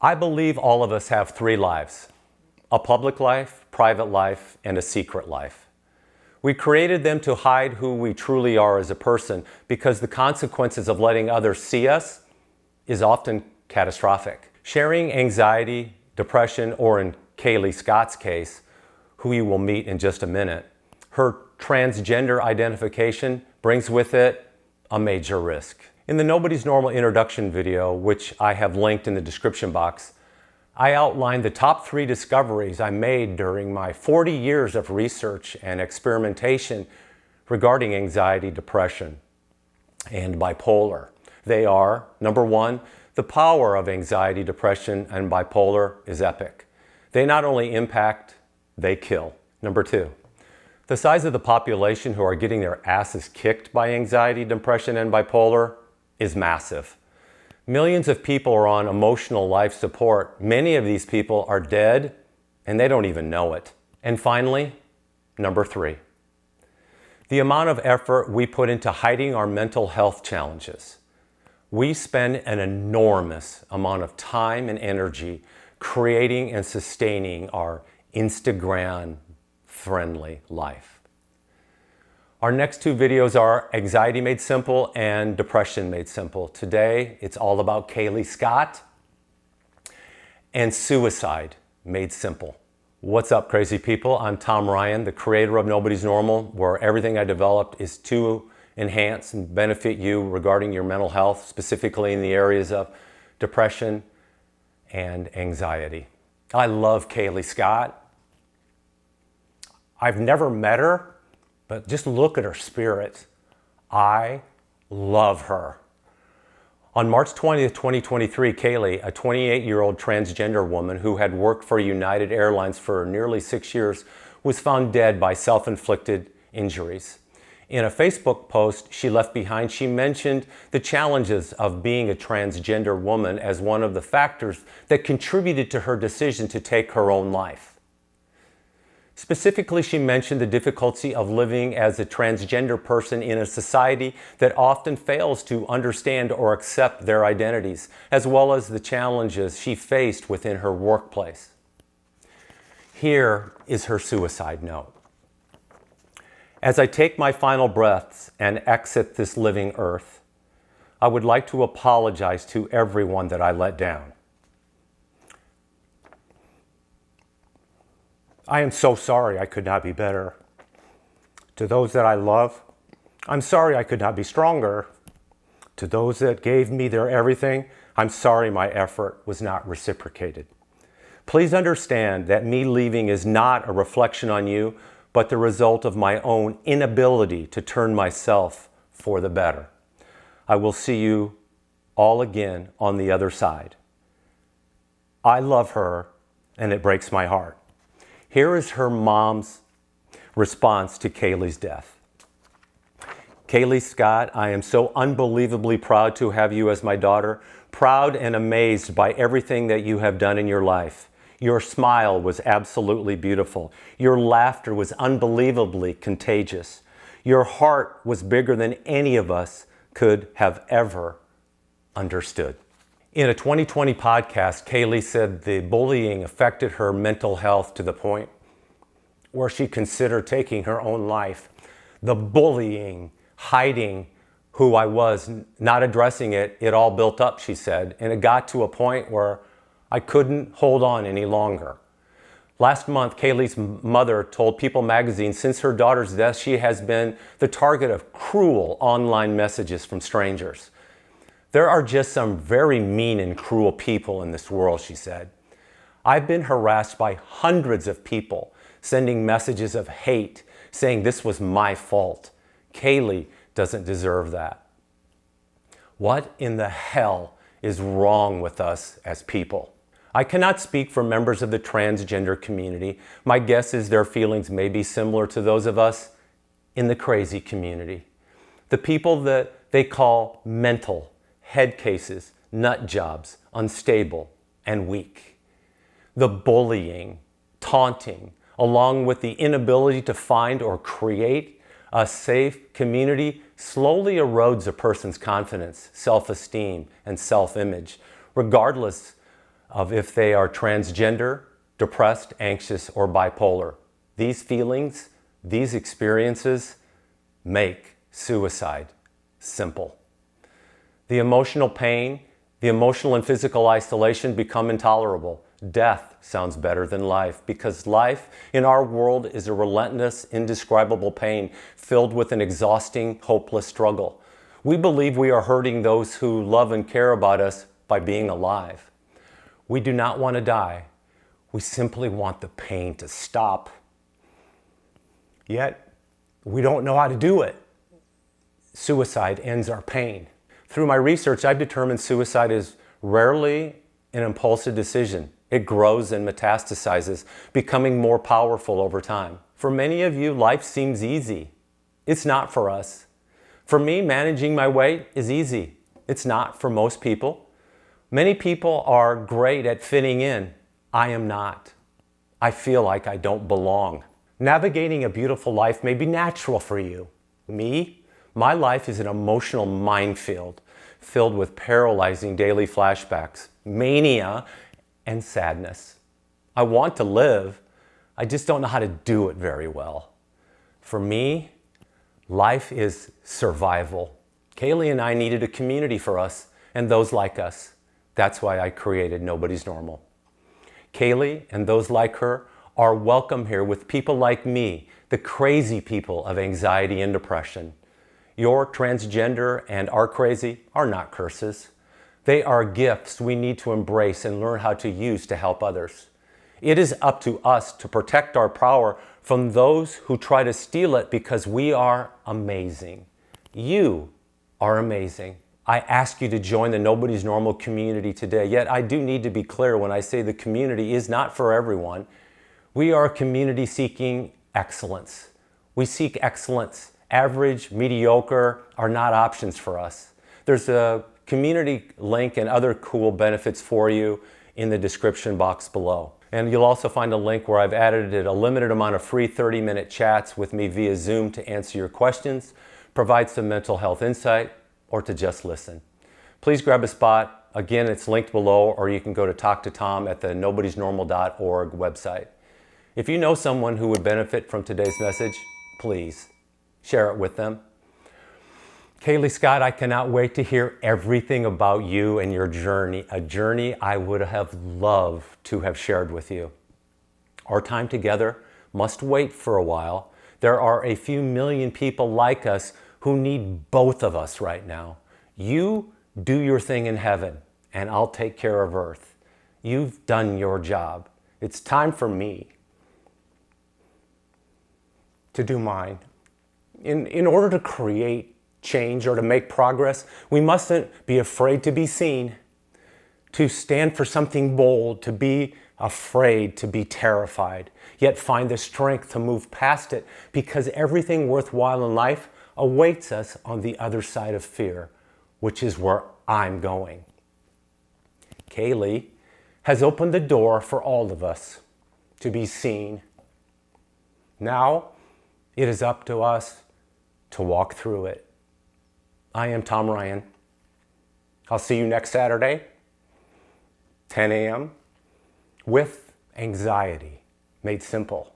I believe all of us have three lives: a public life, private life, and a secret life. We created them to hide who we truly are as a person because the consequences of letting others see us is often catastrophic. Sharing anxiety, depression, or in Kayleigh Scott's case, who you will meet in just a minute, her transgender identification brings with it a major risk. In the Nobody's Normal introduction video, which I have linked in the description box, I outlined the top 3 discoveries I made during my 40 years of research and experimentation regarding anxiety, depression, and bipolar. They are, number 1, the power of anxiety, depression, and bipolar is epic. They not only impact, they kill. Number 2, the size of the population who are getting their asses kicked by anxiety, depression, and bipolar is massive. Millions of people are on emotional life support. Many of these people are dead and they don't even know it. And finally, number 3, the amount of effort we put into hiding our mental health challenges. We spend an enormous amount of time and energy creating and sustaining our Instagram-friendly life. Our next 2 videos are Anxiety Made Simple and Depression Made Simple. Today, it's all about Kayleigh Scott and Suicide Made Simple. What's up, crazy people? I'm Tom Ryan, the creator of Nobody's Normal, where everything I developed is to enhance and benefit you regarding your mental health, specifically in the areas of depression and anxiety. I love Kayleigh Scott. I've never met her, but just look at her spirit. I love her. On March 20th, 2023, Kayleigh, a 28-year-old transgender woman who had worked for United Airlines for nearly 6 years, was found dead by self-inflicted injuries. In a Facebook post she left behind, she mentioned the challenges of being a transgender woman as one of the factors that contributed to her decision to take her own life. Specifically, she mentioned the difficulty of living as a transgender person in a society that often fails to understand or accept their identities, as well as the challenges she faced within her workplace. Here is her suicide note. As I take my final breaths and exit this living earth, I would like to apologize to everyone that I let down. I am so sorry I could not be better. To those that I love, I'm sorry I could not be stronger. To those that gave me their everything, I'm sorry my effort was not reciprocated. Please understand that me leaving is not a reflection on you, but the result of my own inability to turn myself for the better. I will see you all again on the other side. I love her, and it breaks my heart. Here is her mom's response to Kayleigh's death. Kayleigh Scott, I am so unbelievably proud to have you as my daughter, proud and amazed by everything that you have done in your life. Your smile was absolutely beautiful. Your laughter was unbelievably contagious. Your heart was bigger than any of us could have ever understood. In a 2020 podcast, Kayleigh said the bullying affected her mental health to the point where she considered taking her own life. The bullying, hiding who I was, not addressing it, it all built up, she said, and it got to a point where I couldn't hold on any longer. Last month, Kayleigh's mother told People magazine since her daughter's death, she has been the target of cruel online messages from strangers. There are just some very mean and cruel people in this world, she said. I've been harassed by hundreds of people sending messages of hate, saying this was my fault. Kayleigh doesn't deserve that. What in the hell is wrong with us as people? I cannot speak for members of the transgender community. My guess is their feelings may be similar to those of us in the crazy community. The people that they call mental, head cases, nut jobs, unstable, and weak. The bullying, taunting, along with the inability to find or create a safe community slowly erodes a person's confidence, self-esteem, and self-image, regardless of if they are transgender, depressed, anxious, or bipolar. These feelings, these experiences make suicide simple. The emotional pain, the emotional and physical isolation become intolerable. Death sounds better than life, because life in our world is a relentless, indescribable pain filled with an exhausting, hopeless struggle. We believe we are hurting those who love and care about us by being alive. We do not want to die. We simply want the pain to stop. Yet, we don't know how to do it. Suicide ends our pain. Through my research, I've determined suicide is rarely an impulsive decision. It grows and metastasizes, becoming more powerful over time. For many of you, life seems easy. It's not for us. For me, managing my weight is easy. It's not for most people. Many people are great at fitting in. I am not. I feel like I don't belong. Navigating a beautiful life may be natural for you. Me, my life is an emotional minefield filled with paralyzing daily flashbacks, mania, and sadness. I want to live. I just don't know how to do it very well. For me, life is survival. Kaylee and I needed a community for us and those like us. That's why I created Nobody's Normal. Kaylee and those like her are welcome here with people like me, the crazy people of anxiety and depression. Your transgender and our crazy are not curses. They are gifts we need to embrace and learn how to use to help others. It is up to us to protect our power from those who try to steal it, because we are amazing. You are amazing. I ask you to join the Nobody's Normal community today. Yet I do need to be clear when I say the community is not for everyone. We are a community seeking excellence. We seek excellence. Average, mediocre are not options for us. There's a community link and other cool benefits for you in the description box below. And you'll also find a link where I've added a limited amount of free 30-minute chats with me via Zoom to answer your questions, provide some mental health insight, or to just listen. Please grab a spot. Again, it's linked below, or you can go to Talk to Tom at the nobodysnormal.org website. If you know someone who would benefit from today's message, please share it with them. Kaylee Scott, I cannot wait to hear everything about you and your journey, a journey I would have loved to have shared with you. Our time together must wait for a while. There are a few million people like us who need both of us right now. You do your thing in heaven, and I'll take care of earth. You've done your job. It's time for me to do mine. In order to create change or to make progress, we mustn't be afraid to be seen, to stand for something bold, to be afraid, to be terrified, yet find the strength to move past it, because everything worthwhile in life awaits us on the other side of fear, which is where I'm going. Kaylee has opened the door for all of us to be seen. Now it is up to us to walk through it. I am Tom Ryan. I'll see you next Saturday, 10 a.m., with anxiety made simple.